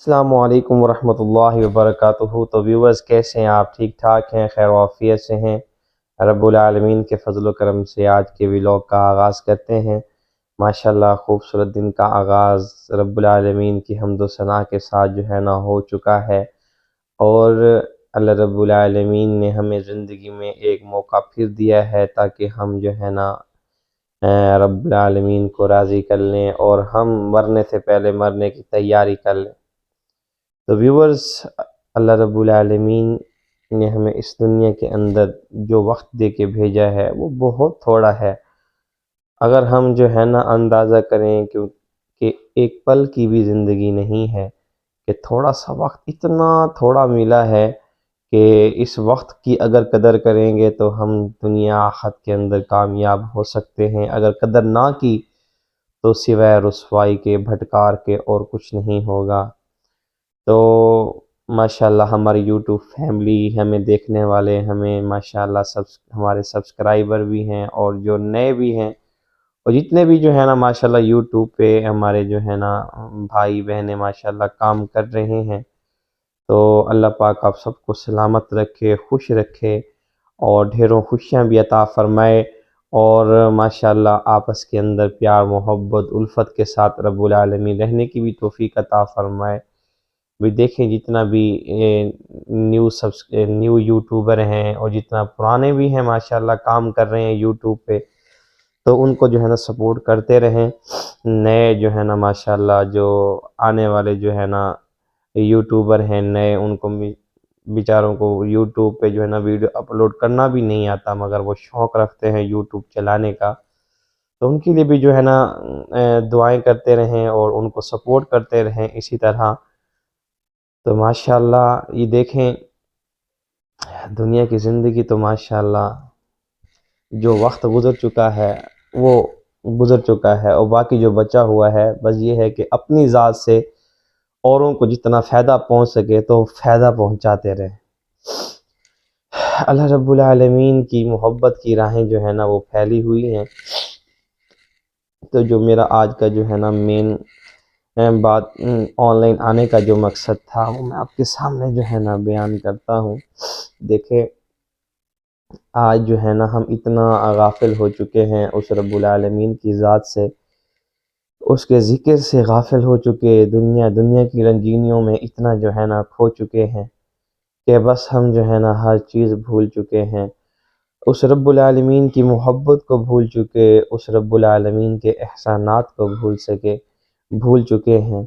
السلام علیکم ورحمۃ اللہ وبرکاتہ۔ تو ویورز کیسے ہیں آپ؟ ٹھیک ٹھاک ہیں؟ خیر و عافیت سے ہیں؟ رب العالمین کے فضل و کرم سے آج کے ولاگ کا آغاز کرتے ہیں۔ ماشاءاللہ خوبصورت دن کا آغاز رب العالمین کی حمد و ثنا کے ساتھ جو ہے نا ہو چکا ہے، اور اللہ رب العالمین نے ہمیں زندگی میں ایک موقع پھر دیا ہے تاکہ ہم جو ہے نا رب العالمین کو راضی کر لیں اور ہم مرنے سے پہلے مرنے کی تیاری کر لیں۔ تو ویورز، اللہ رب العالمین نے ہمیں اس دنیا کے اندر جو وقت دے کے بھیجا ہے وہ بہت تھوڑا ہے۔ اگر ہم جو ہے نا اندازہ کریں کہ ایک پل کی بھی زندگی نہیں ہے، کہ تھوڑا سا وقت اتنا تھوڑا ملا ہے کہ اس وقت کی اگر قدر کریں گے تو ہم دنیا آخرت کے اندر کامیاب ہو سکتے ہیں۔ اگر قدر نہ کی تو سوائے رسوائی کے، بھٹکار کے اور کچھ نہیں ہوگا۔ تو ماشاءاللہ ہماری یوٹیوب فیملی، ہمیں دیکھنے والے، ہمیں ماشاءاللہ ہمارے سبسکرائبر بھی ہیں، اور جو نئے بھی ہیں، اور جتنے بھی جو ہے نا ماشاءاللہ یوٹیوب پہ ہمارے جو ہے نا بھائی بہنیں ماشاءاللہ کام کر رہے ہیں، تو اللہ پاک آپ سب کو سلامت رکھے، خوش رکھے، اور ڈھیروں خوشیاں بھی عطا فرمائے، اور ماشاءاللہ آپس کے اندر پیار محبت الفت کے ساتھ رب العالمین رہنے کی بھی توفیق عطا فرمائے۔ بھی دیکھیں جتنا بھی نیو یوٹیوبر ہیں اور جتنا پرانے بھی ہیں ماشاءاللہ کام کر رہے ہیں یوٹیوب پہ، تو ان کو جو ہے نا سپورٹ کرتے رہیں۔ نئے جو ہے نا ماشاءاللہ جو آنے والے جو ہے نا یوٹیوبر ہیں نئے، ان کو بیچاروں کو یوٹیوب پہ جو ہے نا ویڈیو اپلوڈ کرنا بھی نہیں آتا، مگر وہ شوق رکھتے ہیں یوٹیوب چلانے کا، تو ان کے لیے بھی جو ہے نا دعائیں کرتے رہیں اور ان کو سپورٹ کرتے رہیں اسی طرح۔ تو ماشاءاللہ یہ دیکھیں دنیا کی زندگی تو ماشاءاللہ جو وقت گزر چکا ہے وہ گزر چکا ہے، اور باقی جو بچا ہوا ہے بس یہ ہے کہ اپنی ذات سے اوروں کو جتنا فائدہ پہنچ سکے تو فائدہ پہنچاتے رہے۔ اللہ رب العالمین کی محبت کی راہیں جو ہے نا وہ پھیلی ہوئی ہیں۔ تو جو میرا آج کا جو ہے نا مین بات آن لائن آنے کا جو مقصد تھا وہ میں آپ کے سامنے جو ہے نا بیان کرتا ہوں۔ دیکھیں آج جو ہے نا ہم اتنا غافل ہو چکے ہیں اس رب العالمین کی ذات سے، اس کے ذکر سے غافل ہو چکے، دنیا کی رنگینیوں میں اتنا جو ہے نا کھو چکے ہیں کہ بس ہم جو ہے نا ہر چیز بھول چکے ہیں، اس رب العالمین کی محبت کو بھول چکے، اس رب العالمین کے احسانات کو بھول چکے ہیں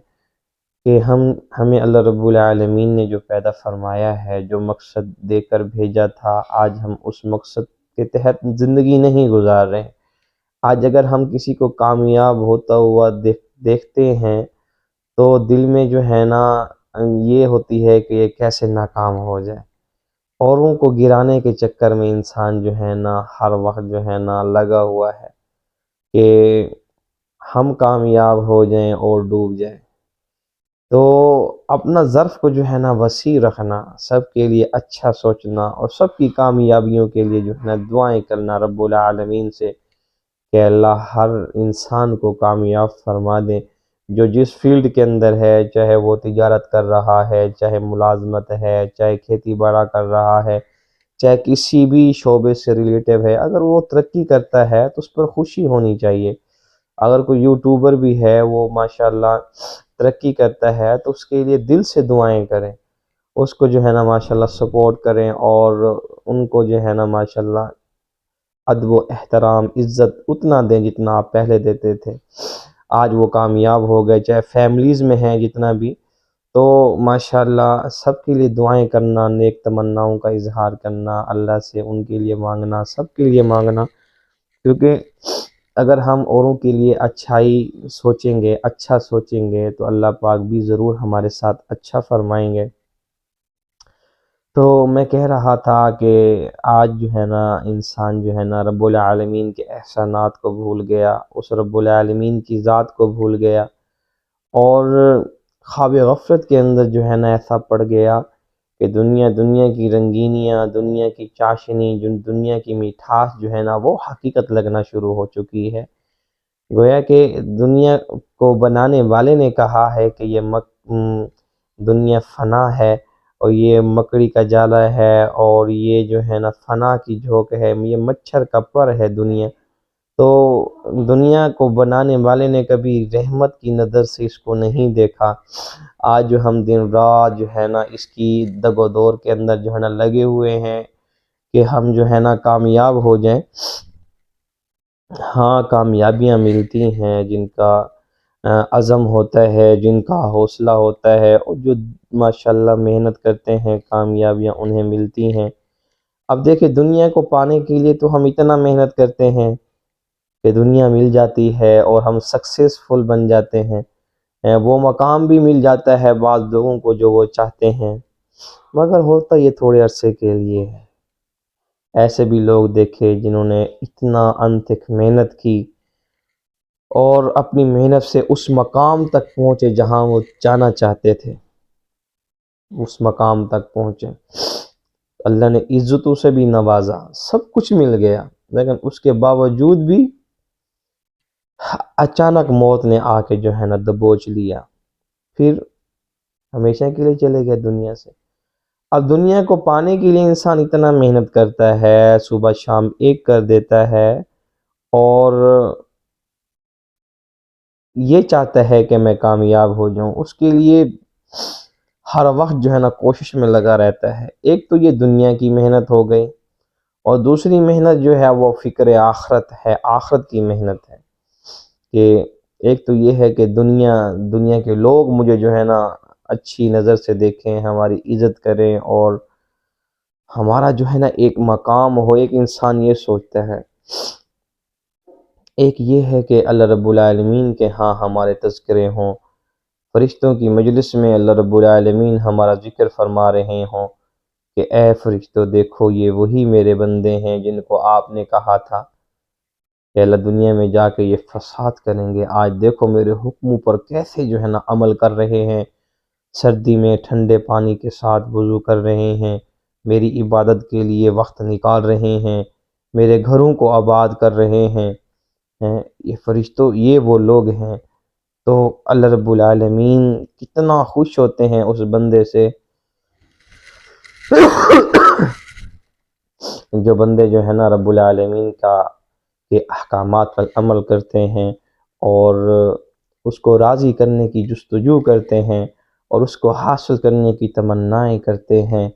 کہ ہمیں اللہ رب العالمین نے جو پیدا فرمایا ہے، جو مقصد دے کر بھیجا تھا، آج ہم اس مقصد کے تحت زندگی نہیں گزار رہے ہیں۔ آج اگر ہم کسی کو کامیاب ہوتا ہوا دیکھتے ہیں تو دل میں جو ہے نا یہ ہوتی ہے کہ یہ کیسے ناکام ہو جائے۔ اوروں کو گرانے کے چکر میں انسان جو ہے نا ہر وقت جو ہے نا لگا ہوا ہے کہ ہم کامیاب ہو جائیں اور ڈوب جائیں۔ تو اپنا ظرف کو جو ہے نا وسیع رکھنا، سب کے لیے اچھا سوچنا، اور سب کی کامیابیوں کے لیے جو ہے نا دعائیں کرنا رب العالمین سے کہ اللہ ہر انسان کو کامیاب فرما دے، جو جس فیلڈ کے اندر ہے، چاہے وہ تجارت کر رہا ہے، چاہے ملازمت ہے، چاہے کھیتی باڑی کر رہا ہے، چاہے کسی بھی شعبے سے ریلیٹیو ہے، اگر وہ ترقی کرتا ہے تو اس پر خوشی ہونی چاہیے۔ اگر کوئی یوٹیوبر بھی ہے وہ ماشاءاللہ ترقی کرتا ہے تو اس کے لیے دل سے دعائیں کریں، اس کو جو ہے نا ماشاءاللہ سپورٹ کریں، اور ان کو جو ہے نا ماشاءاللہ ادب و احترام عزت اتنا دیں جتنا آپ پہلے دیتے تھے۔ آج وہ کامیاب ہو گئے، چاہے فیملیز میں ہیں جتنا بھی، تو ماشاءاللہ سب کے لیے دعائیں کرنا، نیک تمناؤں کا اظہار کرنا، اللہ سے ان کے لیے مانگنا، سب کے لیے مانگنا، کیونکہ اگر ہم اوروں کے لیے اچھائی سوچیں گے، اچھا سوچیں گے تو اللہ پاک بھی ضرور ہمارے ساتھ اچھا فرمائیں گے۔ تو میں کہہ رہا تھا کہ آج جو ہے نا انسان جو ہے نا رب العالمین کے احسانات کو بھول گیا، اس رب العالمین کی ذات کو بھول گیا، اور خواب غفلت کے اندر جو ہے نا ایسا پڑ گیا کہ دنیا کی رنگینیاں، دنیا کی چاشنی، دنیا کی مٹھاس جو ہے نا وہ حقیقت لگنا شروع ہو چکی ہے۔ گویا کہ دنیا کو بنانے والے نے کہا ہے کہ یہ دنیا فنا ہے اور یہ مکڑی کا جالا ہے اور یہ جو ہے نا فنا کی جھوک ہے، یہ مچھر کا پر ہے دنیا۔ تو دنیا کو بنانے والے نے کبھی رحمت کی نظر سے اس کو نہیں دیکھا۔ آج جو ہم دن رات جو ہے نا اس کی دگ و دور کے اندر جو ہے نا لگے ہوئے ہیں کہ ہم جو ہے نا کامیاب ہو جائیں۔ ہاں کامیابیاں ملتی ہیں جن کا عزم ہوتا ہے، جن کا حوصلہ ہوتا ہے، اور جو ماشاءاللہ محنت کرتے ہیں کامیابیاں انہیں ملتی ہیں۔ اب دیکھیں دنیا کو پانے کے لیے تو ہم اتنا محنت کرتے ہیں کہ دنیا مل جاتی ہے اور ہم سکسیسفل بن جاتے ہیں، وہ مقام بھی مل جاتا ہے بعض لوگوں کو جو وہ چاہتے ہیں، مگر ہوتا یہ تھوڑے عرصے کے لیے ہے۔ ایسے بھی لوگ دیکھے جنہوں نے اتنا انتھک محنت کی اور اپنی محنت سے اس مقام تک پہنچے جہاں وہ جانا چاہتے تھے، اس مقام تک پہنچے۔ اللہ نے عزتوں سے بھی نوازا، سب کچھ مل گیا، لیکن اس کے باوجود بھی اچانک موت نے آ کے جو ہے نا دبوچ لیا، پھر ہمیشہ کے لیے چلے گئے دنیا سے۔ اب دنیا کو پانے کے لیے انسان اتنا محنت کرتا ہے، صبح شام ایک کر دیتا ہے اور یہ چاہتا ہے کہ میں کامیاب ہو جاؤں، اس کے لیے ہر وقت جو ہے نا کوشش میں لگا رہتا ہے۔ ایک تو یہ دنیا کی محنت ہو گئی، اور دوسری محنت جو ہے وہ فکر آخرت ہے، آخرت کی محنت ہے، کہ ایک تو یہ ہے کہ دنیا کے لوگ مجھے جو ہے نا اچھی نظر سے دیکھیں، ہماری عزت کریں، اور ہمارا جو ہے نا ایک مقام ہو۔ ایک انسان یہ سوچتا ہے، ایک یہ ہے کہ اللہ رب العالمین کے ہاں ہمارے تذکرے ہوں، فرشتوں کی مجلس میں اللہ رب العالمین ہمارا ذکر فرما رہے ہوں کہ اے فرشتوں دیکھو یہ وہی میرے بندے ہیں جن کو آپ نے کہا تھا کہ اللہ دنیا میں جا کے یہ فساد کریں گے، آج دیکھو میرے حکموں پر کیسے جو ہے نا عمل کر رہے ہیں، سردی میں ٹھنڈے پانی کے ساتھ وضو کر رہے ہیں، میری عبادت کے لیے وقت نکال رہے ہیں، میرے گھروں کو آباد کر رہے ہیں۔ یہ فرشتوں یہ وہ لوگ ہیں۔ تو اللہ رب العالمین کتنا خوش ہوتے ہیں اس بندے سے جو بندے جو ہے نا رب العالمین کے احکامات پر عمل کرتے ہیں اور اس کو راضی کرنے کی جستجو کرتے ہیں اور اس کو حاصل کرنے کی تمنائیں کرتے ہیں۔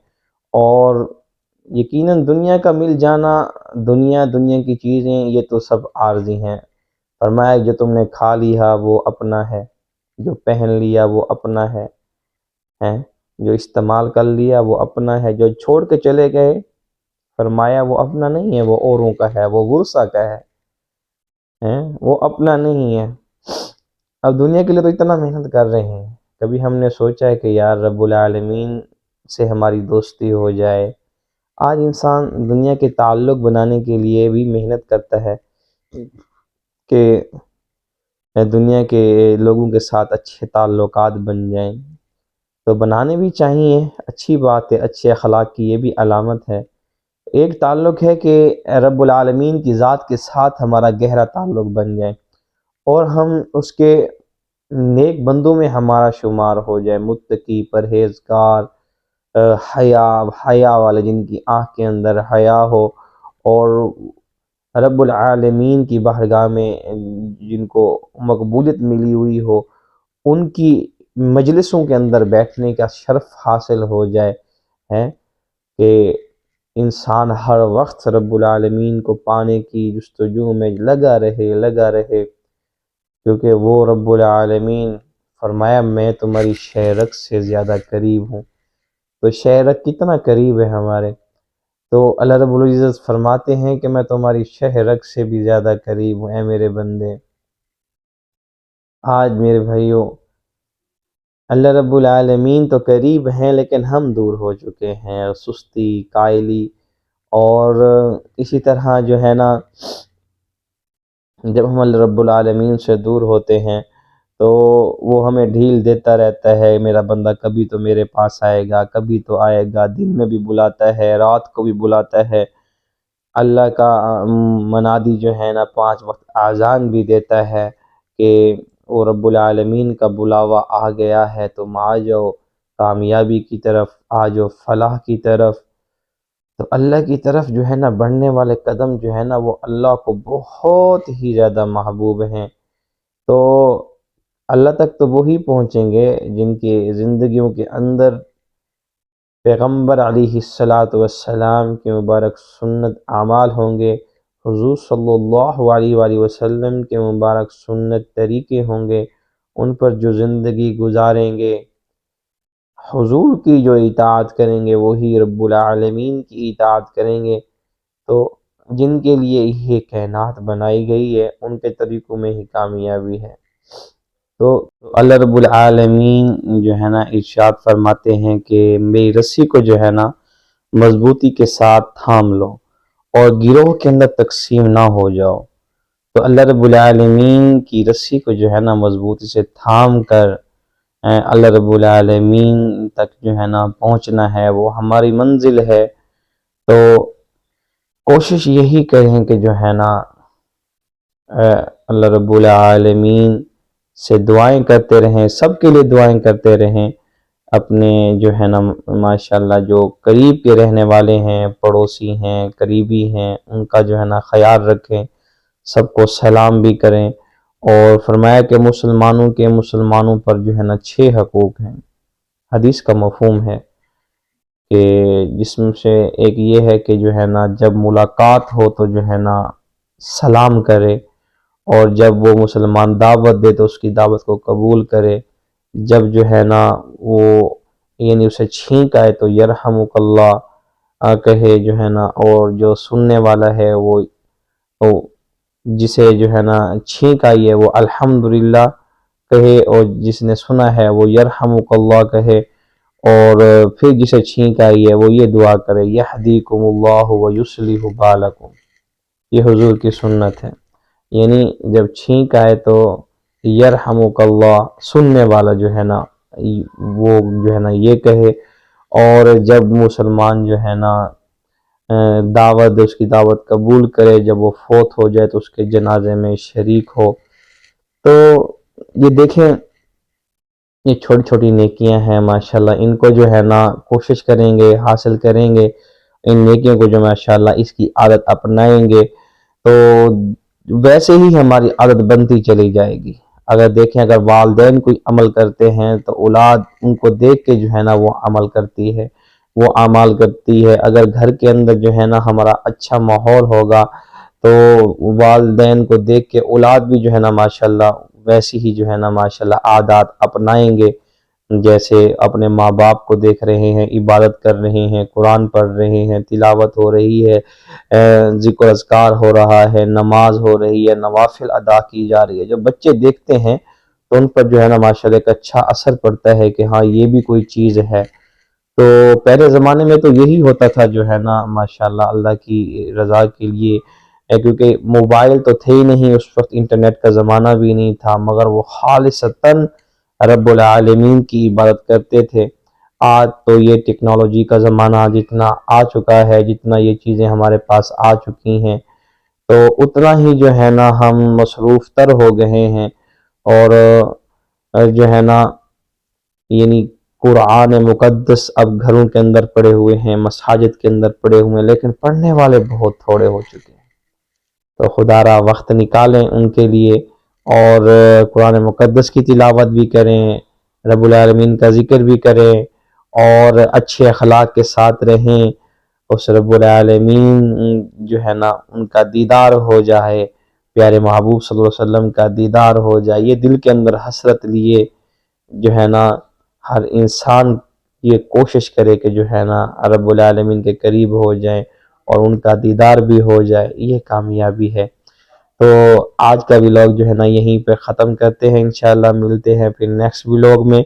اور یقیناً دنیا کا مل جانا، دنیا کی چیزیں یہ تو سب عارضی ہیں۔ فرمایا جو تم نے کھا لیا وہ اپنا ہے، جو پہن لیا وہ اپنا ہے، جو استعمال کر لیا وہ اپنا ہے، جو چھوڑ کے چلے گئے فرمایا وہ اپنا نہیں ہے، وہ اوروں کا ہے، وہ ورثہ کا ہے، وہ اپنا نہیں ہے۔ اب دنیا کے لیے تو اتنا محنت کر رہے ہیں، کبھی ہم نے سوچا ہے کہ یار رب العالمین سے ہماری دوستی ہو جائے؟ آج انسان دنیا کے تعلق بنانے کے لیے بھی محنت کرتا ہے کہ دنیا کے لوگوں کے ساتھ اچھے تعلقات بن جائیں، تو بنانے بھی چاہیے، اچھی بات ہے، اچھے اخلاق کی یہ بھی علامت ہے۔ ایک تعلق ہے کہ رب العالمین کی ذات کے ساتھ ہمارا گہرا تعلق بن جائے اور ہم اس کے نیک بندوں میں ہمارا شمار ہو جائے، متقی، پرہیزگار، حیا والے، جن کی آنکھ کے اندر حیا ہو اور رب العالمین کی بارگاہ میں جن کو مقبولیت ملی ہوئی ہو، ان کی مجلسوں کے اندر بیٹھنے کا شرف حاصل ہو جائے، ہے کہ انسان ہر وقت رب العالمین کو پانے کی جستجو میں لگا رہے، کیونکہ وہ رب العالمین فرمایا میں تمہاری شہرک سے زیادہ قریب ہوں۔ تو شہرک کتنا قریب ہے ہمارے، تو اللہ رب العزت فرماتے ہیں کہ میں تمہاری شہرک سے بھی زیادہ قریب ہوں اے میرے بندے۔ آج میرے بھائیوں اللہ رب العالمین تو قریب ہیں لیکن ہم دور ہو چکے ہیں، سستی، قائلی، اور اسی طرح جو ہے نا جب ہم اللہ رب العالمین سے دور ہوتے ہیں تو وہ ہمیں ڈھیل دیتا رہتا ہے، میرا بندہ کبھی تو میرے پاس آئے گا، کبھی تو آئے گا، دن میں بھی بلاتا ہے، رات کو بھی بلاتا ہے، اللہ کا منادی جو ہے نا 5 وقت اذان بھی دیتا ہے کہ وہ رب العالمین کا بلاوا آ گیا ہے تم آ جاؤ، کامیابی کی طرف، آج و فلاح کی طرف. تو اللہ کی طرف جو ہے نا بڑھنے والے قدم جو ہے نا وہ اللہ کو بہت ہی زیادہ محبوب ہیں. تو اللہ تک تو وہی پہنچیں گے جن کی زندگیوں کے اندر پیغمبر علیہ السلام کے مبارک سنت اعمال ہوں گے، حضور صلی اللہ علیہ وآلہ وسلم کے مبارک سنت طریقے ہوں گے، ان پر جو زندگی گزاریں گے، حضور کی جو اطاعت کریں گے وہی رب العالمین کی اطاعت کریں گے. تو جن کے لیے یہ کائنات بنائی گئی ہے ان کے طریقوں میں ہی کامیابی ہے. تو اللہ رب العالمین جو ہے نا ارشاد فرماتے ہیں کہ میری رسی کو جو ہے نا مضبوطی کے ساتھ تھام لو اور گروہ کے اندر تقسیم نہ ہو جاؤ. تو اللہ رب العالمین کی رسی کو جو ہے نا مضبوطی سے تھام کر اللہ رب العالمین تک جو ہے نا پہنچنا ہے، وہ ہماری منزل ہے. تو کوشش یہی کریں کہ جو ہے نا اللہ رب العالمین سے دعائیں کرتے رہیں، سب کے لیے دعائیں کرتے رہیں. اپنے جو ہے نا ماشاءاللہ جو قریب کے رہنے والے ہیں، پڑوسی ہیں، قریبی ہیں، ان کا جو ہے نا خیال رکھیں، سب کو سلام بھی کریں. اور فرمایا کہ مسلمانوں پر جو ہے نا 6 حقوق ہیں. حدیث کا مفہوم ہے کہ جس میں سے ایک یہ ہے کہ جو ہے نا جب ملاقات ہو تو جو ہے نا سلام کرے، اور جب وہ مسلمان دعوت دے تو اس کی دعوت کو قبول کرے. جب جو ہے نا وہ یعنی اسے چھینک آئے تو یرحمک اللہ کہے جو ہے نا، اور جو سننے والا ہے وہ جسے جو ہے نا چھینک آئی ہے وہ الحمدللہ کہے، اور جس نے سنا ہے وہ یرحمک اللہ کہے. اور پھر جسے چھینک آئی ہے وہ یہ دعا کرے یہدیکم اللہ ویصلح بالکم. یہ حضور کی سنت ہے، یعنی جب چھینک آئے تو یرحمک اللہ سننے والا جو ہے نا وہ جو ہے نا یہ کہے. اور جب مسلمان جو ہے نا دعوت اس کی دعوت قبول کرے، جب وہ فوت ہو جائے تو اس کے جنازے میں شریک ہو. تو یہ دیکھیں یہ چھوٹی چھوٹی نیکیاں ہیں ماشاءاللہ، ان کو جو ہے نا کوشش کریں گے، حاصل کریں گے ان نیکیوں کو، جو ماشاءاللہ اس کی عادت اپنائیں گے تو ویسے ہی ہماری عادت بنتی چلی جائے گی. اگر دیکھیں اگر والدین کوئی عمل کرتے ہیں تو اولاد ان کو دیکھ کے جو ہے نا وہ عمل کرتی ہے، وہ اعمال کرتی ہے. اگر گھر کے اندر جو ہے نا ہمارا اچھا ماحول ہوگا تو والدین کو دیکھ کے اولاد بھی جو ہے نا ماشاءاللہ ویسی ہی جو ہے نا ماشاءاللہ عادات اپنائیں گے. جیسے اپنے ماں باپ کو دیکھ رہے ہیں عبادت کر رہے ہیں، قرآن پڑھ رہے ہیں، تلاوت ہو رہی ہے، ذکر اذکار ہو رہا ہے، نماز ہو رہی ہے، نوافل ادا کی جا رہی ہے. جب بچے دیکھتے ہیں تو ان پر جو ہے نا ماشاءاللہ ایک اچھا اثر پڑتا ہے کہ ہاں یہ بھی کوئی چیز ہے. تو پہلے زمانے میں تو یہی ہوتا تھا جو ہے نا ماشاءاللہ اللہ کی رضا کے لیے، کیونکہ موبائل تو تھے ہی نہیں اس وقت، انٹرنیٹ کا زمانہ بھی نہیں تھا، مگر وہ خالصتاً رب العالمین کی عبادت کرتے تھے. آج تو یہ ٹیکنالوجی کا زمانہ جتنا آ چکا ہے، جتنا یہ چیزیں ہمارے پاس آ چکی ہیں، تو اتنا ہی جو ہے نا ہم مصروف تر ہو گئے ہیں. اور جو ہے نا یعنی قرآن مقدس اب گھروں کے اندر پڑے ہوئے ہیں، مساجد کے اندر پڑے ہوئے ہیں، لیکن پڑھنے والے بہت تھوڑے ہو چکے ہیں. تو خدا را وقت نکالیں ان کے لیے اور قرآن مقدس کی تلاوت بھی کریں، رب العالمین کا ذکر بھی کریں، اور اچھے اخلاق کے ساتھ رہیں. اس رب العالمین جو ہے نا ان کا دیدار ہو جائے، پیارے محبوب صلی اللہ علیہ وسلم کا دیدار ہو جائے. یہ دل کے اندر حسرت لیے جو ہے نا ہر انسان یہ کوشش کرے کہ جو ہے نا رب العالمین کے قریب ہو جائیں اور ان کا دیدار بھی ہو جائے. یہ کامیابی ہے. تو آج کا ولاگ جو ہے نا یہیں پہ ختم کرتے ہیں، انشاءاللہ ملتے ہیں پھر نیکسٹ ولاگ میں.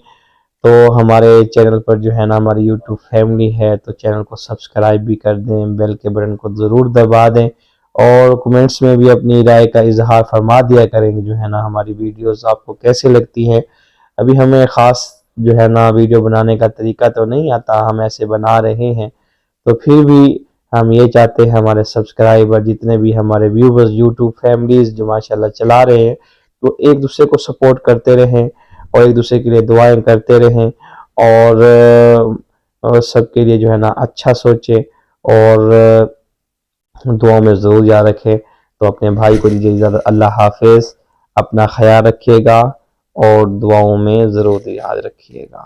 تو ہمارے چینل پر جو ہے نا ہماری یوٹیوب فیملی ہے تو چینل کو سبسکرائب بھی کر دیں، بیل کے بٹن کو ضرور دبا دیں، اور کمنٹس میں بھی اپنی رائے کا اظہار فرما دیا کریں گے جو ہے نا ہماری ویڈیوز آپ کو کیسے لگتی ہیں. ابھی ہمیں خاص جو ہے نا ویڈیو بنانے کا طریقہ تو نہیں آتا، ہم ایسے بنا رہے ہیں. تو پھر بھی ہم یہ چاہتے ہیں ہمارے سبسکرائبر جتنے بھی ہمارے ویورز یوٹیوب فیملیز جو ماشاءاللہ چلا رہے ہیں تو ایک دوسرے کو سپورٹ کرتے رہیں اور ایک دوسرے کے لیے دعائیں کرتے رہیں. اور سب کے لیے جو ہے نا اچھا سوچے اور دعاؤں میں ضرور یاد رکھے. تو اپنے بھائی کو دیجیے اجازت. اللہ حافظ. اپنا خیال رکھیے گا اور دعاؤں میں ضرور یاد رکھیے گا.